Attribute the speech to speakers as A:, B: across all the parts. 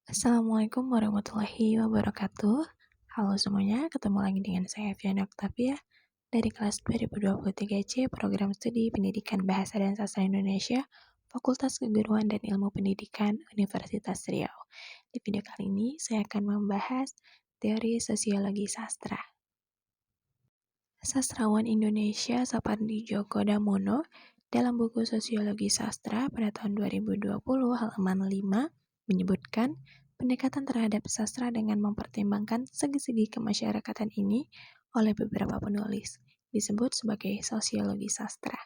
A: Assalamualaikum warahmatullahi wabarakatuh. Halo semuanya, ketemu lagi dengan saya Fiona Octavia dari kelas 2023C Program Studi Pendidikan Bahasa dan Sastra Indonesia, Fakultas Keguruan dan Ilmu Pendidikan Universitas Riau. Di video kali ini saya akan membahas teori sosiologi sastra. Sastrawan Indonesia Sapardi Djoko Damono dalam buku Sosiologi Sastra pada tahun 2020 halaman 5 menyebutkan pendekatan terhadap sastra dengan mempertimbangkan segi-segi kemasyarakatan ini oleh beberapa penulis disebut sebagai sosiologi sastra.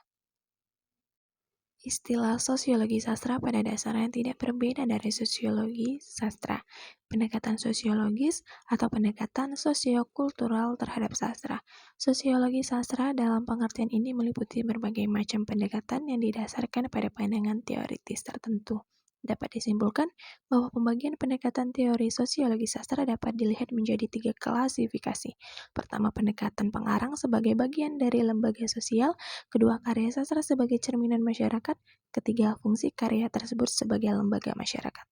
A: Istilah sosiologi sastra pada dasarnya tidak berbeda dari sosiologi sastra, pendekatan sosiologis atau pendekatan sosiokultural terhadap sastra. Sosiologi sastra dalam pengertian ini meliputi berbagai macam pendekatan yang didasarkan pada pandangan teoritis tertentu. Dapat disimpulkan bahwa pembagian pendekatan teori sosiologi sastra dapat dilihat menjadi 3 klasifikasi. Pertama, pendekatan pengarang sebagai bagian dari lembaga sosial. Kedua, karya sastra sebagai cerminan masyarakat. Ketiga, fungsi karya tersebut sebagai lembaga masyarakat.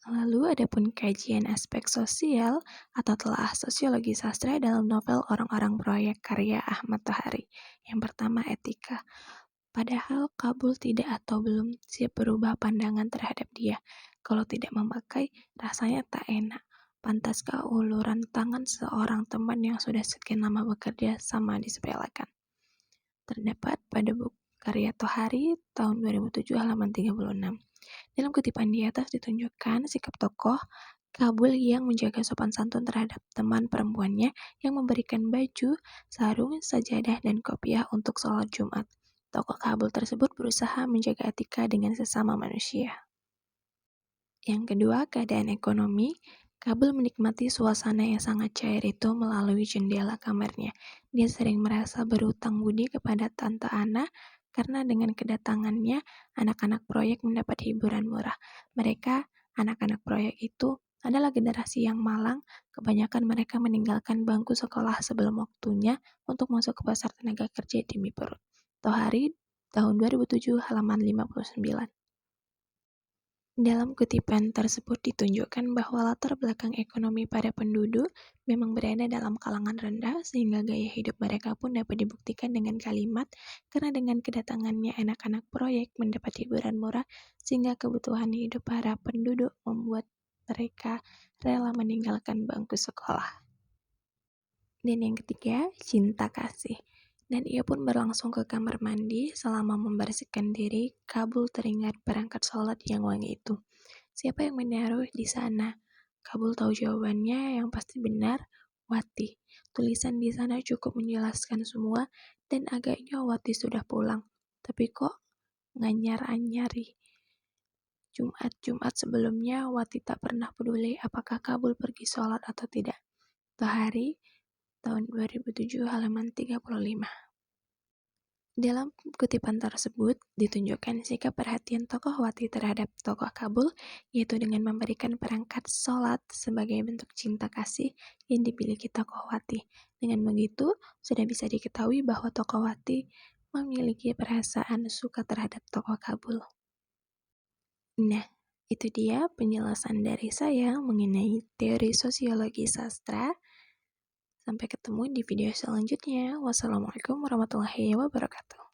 A: Lalu adapun kajian aspek sosial atau telah sosiologi sastra dalam novel Orang-Orang Proyek karya Ahmad Tohari. Yang pertama, etika. Padahal Kabul tidak atau belum siap berubah pandangan terhadap dia. Kalau tidak memakai, rasanya tak enak. Pantaskah uluran tangan seorang teman yang sudah sekian lama bekerja sama disepelekan? Terdapat pada buku karya Tohari tahun 2007 halaman 36. Dalam kutipan di atas ditunjukkan sikap tokoh Kabul yang menjaga sopan santun terhadap teman perempuannya yang memberikan baju, sarung, sajadah, dan kopiah untuk sholat Jumat. Tokoh Kabul tersebut berusaha menjaga etika dengan sesama manusia. Yang kedua, keadaan ekonomi. Kabul menikmati suasana yang sangat cair itu melalui jendela kamarnya. Dia sering merasa berutang budi kepada Tante Ana karena dengan kedatangannya, anak-anak proyek mendapat hiburan murah. Mereka, anak-anak proyek itu, adalah generasi yang malang. Kebanyakan mereka meninggalkan bangku sekolah sebelum waktunya untuk masuk ke pasar tenaga kerja demi perut. Tohari, tahun 2007, halaman 59. Dalam kutipan tersebut ditunjukkan bahwa latar belakang ekonomi para penduduk memang berada dalam kalangan rendah sehingga gaya hidup mereka pun dapat dibuktikan dengan kalimat karena dengan kedatangannya anak-anak proyek mendapat hiburan murah sehingga kebutuhan hidup para penduduk membuat mereka rela meninggalkan bangku sekolah. Dan yang ketiga, cinta kasih. Dan ia pun berlangsung ke kamar mandi. Selama membersihkan diri, Kabul teringat perangkat sholat yang wangi itu. Siapa yang menaruh di sana? Kabul tahu jawabannya yang pasti benar, Wati. Tulisan di sana cukup menjelaskan semua, dan agaknya Wati sudah pulang. Tapi kok nganyar-anyari? Jumat-Jumat sebelumnya, Wati tak pernah peduli apakah Kabul pergi sholat atau tidak. Tohari, tahun 2007 halaman 35. Dalam kutipan tersebut ditunjukkan sikap perhatian tokoh Wati terhadap tokoh Kabul, yaitu dengan memberikan perangkat sholat sebagai bentuk cinta kasih yang dimiliki tokoh Wati. Dengan begitu, sudah bisa diketahui bahwa tokoh Wati memiliki perasaan suka terhadap tokoh Kabul. Nah, itu dia penjelasan dari saya mengenai teori sosiologi sastra. Sampai ketemu di video selanjutnya. Wassalamualaikum warahmatullahi wabarakatuh.